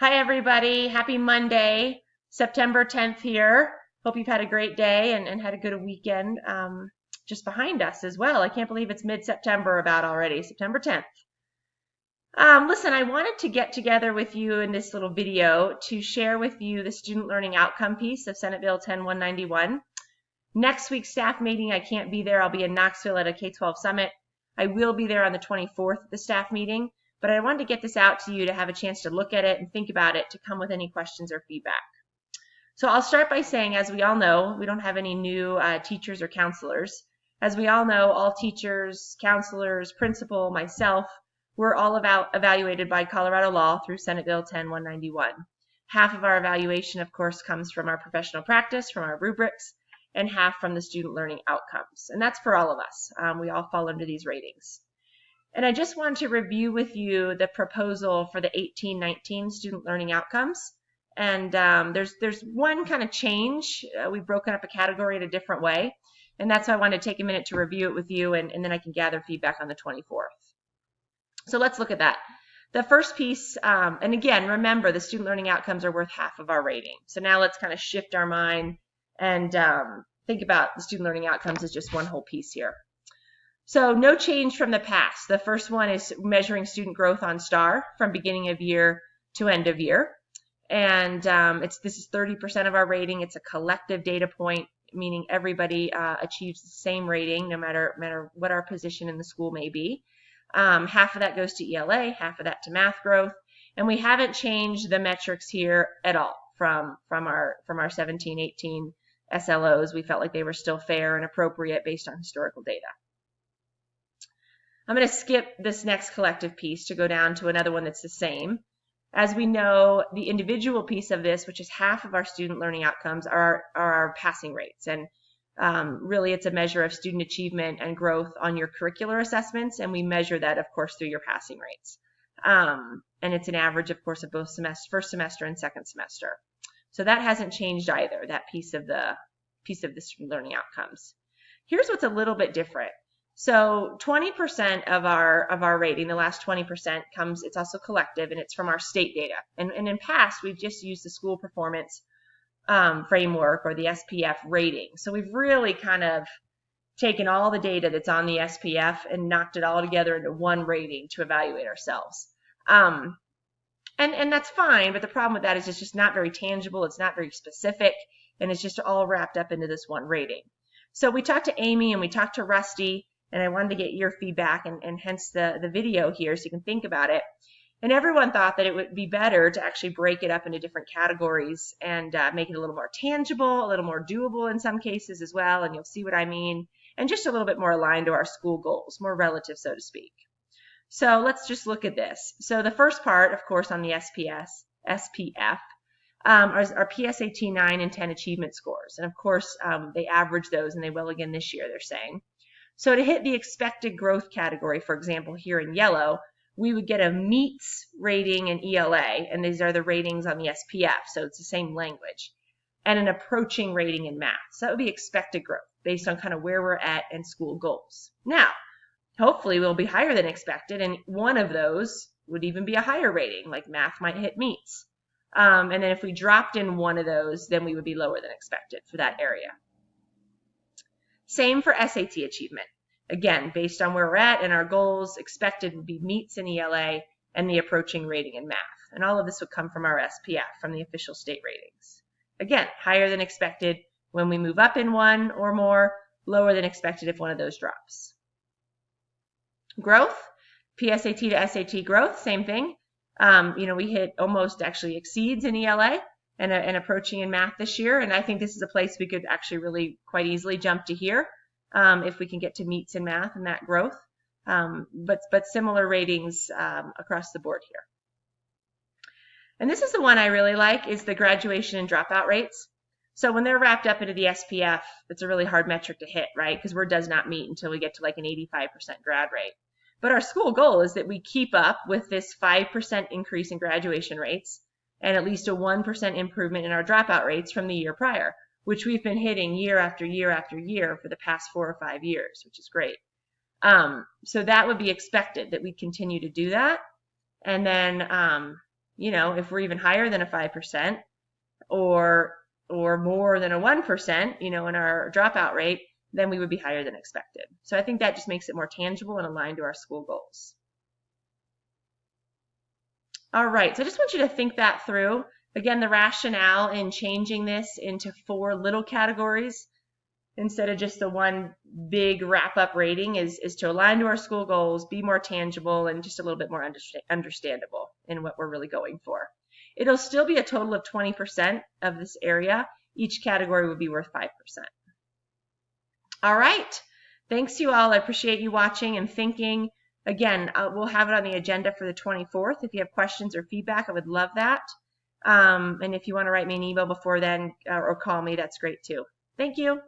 Hi, everybody. Happy Monday, September 10th here. Hope you've had a great day and had a good weekend just behind us as well. I can't believe it's mid-September about already, September 10th. Listen, I wanted to get together with you in this little video to share with you the student learning outcome piece of Senate Bill 10191. Next week's staff meeting, I can't be there. I'll be in Knoxville at a K-12 summit. I will be there on the 24th at the staff meeting, but I wanted to get this out to you to have a chance to look at it and think about it, to come with any questions or feedback. So I'll start by saying, as we all know, we don't have any new teachers or counselors. As we all know, all teachers, counselors, principal, myself, we're all evaluated by Colorado law through Senate Bill 10191. Half of our evaluation, of course, comes from our professional practice, from our rubrics, and half from the student learning outcomes. And that's for all of us. We all fall under these ratings. And I just want to review with you the proposal for the 1819 student learning outcomes. And there's one kind of change. We've broken up a category in a different way. And that's why I wanted to take a minute to review it with you, and then I can gather feedback on the 24th. So let's look at that. The first piece, and again, remember the student learning outcomes are worth half of our rating. So now let's kind of shift our mind and think about the student learning outcomes as just one whole piece here. So no change from the past. The first one is measuring student growth on STAR from beginning of year to end of year. And this is 30% of our rating. It's a collective data point, meaning everybody achieves the same rating, no matter what our position in the school may be. Half of that goes to ELA, half of that to math growth. And we haven't changed the metrics here at all from our 17-18 SLOs. We felt like they were still fair and appropriate based on historical data. I'm going to skip this next collective piece to go down to another one that's the same. As we know, the individual piece of this, which is half of our student learning outcomes, are our passing rates. And really, it's a measure of student achievement and growth on your curricular assessments, and we measure that, of course, through your passing rates. And it's an average, of course, of both first semester and second semester. So that hasn't changed either, that piece of the student learning outcomes. Here's what's a little bit different. So 20% of our rating, the last 20% comes, it's also collective, and it's from our state data. And in past, we've just used the school performance framework, or the SPF rating. So we've really kind of taken all the data that's on the SPF and knocked it all together into one rating to evaluate ourselves. And that's fine, but the problem with that is it's just not very tangible, it's not very specific, and it's just all wrapped up into this one rating. So we talked to Amy and we talked to Rusty, and I wanted to get your feedback, and hence the video here so you can think about it. And everyone thought that it would be better to actually break it up into different categories and make it a little more tangible, a little more doable in some cases as well, and you'll see what I mean, and just a little bit more aligned to our school goals, more relative, so to speak. So let's just look at this. So the first part, of course, on the SPF, are PSAT 9 and 10 achievement scores. And of course, they average those, and they will again this year, they're saying. So to hit the expected growth category, for example, here in yellow, we would get a meets rating in ELA, and these are the ratings on the SPF, so it's the same language, and an approaching rating in math. So that would be expected growth based on kind of where we're at and school goals. Now, hopefully we'll be higher than expected, and one of those would even be a higher rating, like math might hit meets. And then if we dropped in one of those, then we would be lower than expected for that area. Same for SAT achievement. Again, based on where we're at and our goals, expected would be meets in ELA and the approaching rating in math. And all of this would come from our SPF, from the official state ratings. Again, higher than expected when we move up in one or more, lower than expected if one of those drops. Growth, PSAT to SAT growth, same thing. We hit almost, actually exceeds in ELA and approaching in math this year. And I think this is a place we could actually really quite easily jump to here if we can get to meets in math and that growth. But similar ratings across the board here. And this is the one I really like, is the graduation and dropout rates. So when they're wrapped up into the SPF, it's a really hard metric to hit, right? Because we're does not meet until we get to like an 85% grad rate. But our school goal is that we keep up with this 5% increase in graduation rates and at least a 1% improvement in our dropout rates from the year prior, which we've been hitting year after year after year for the past 4 or 5 years, which is great. So that would be expected, that we continue to do that. And then, if we're even higher than a 5% or more than a 1%, in our dropout rate, then we would be higher than expected. So I think that just makes it more tangible and aligned to our school goals. All right, so I just want you to think that through. Again, the rationale in changing this into 4 little categories instead of just the one big wrap-up rating is to align to our school goals, be more tangible, and just a little bit more understandable in what we're really going for. It'll still be a total of 20% of this area. Each category would be worth 5%. All right, thanks you all. I appreciate you watching and thinking. Again, we'll have it on the agenda for the 24th. If you have questions or feedback, I would love that. And if you want to write me an email before then or call me, that's great too. Thank you.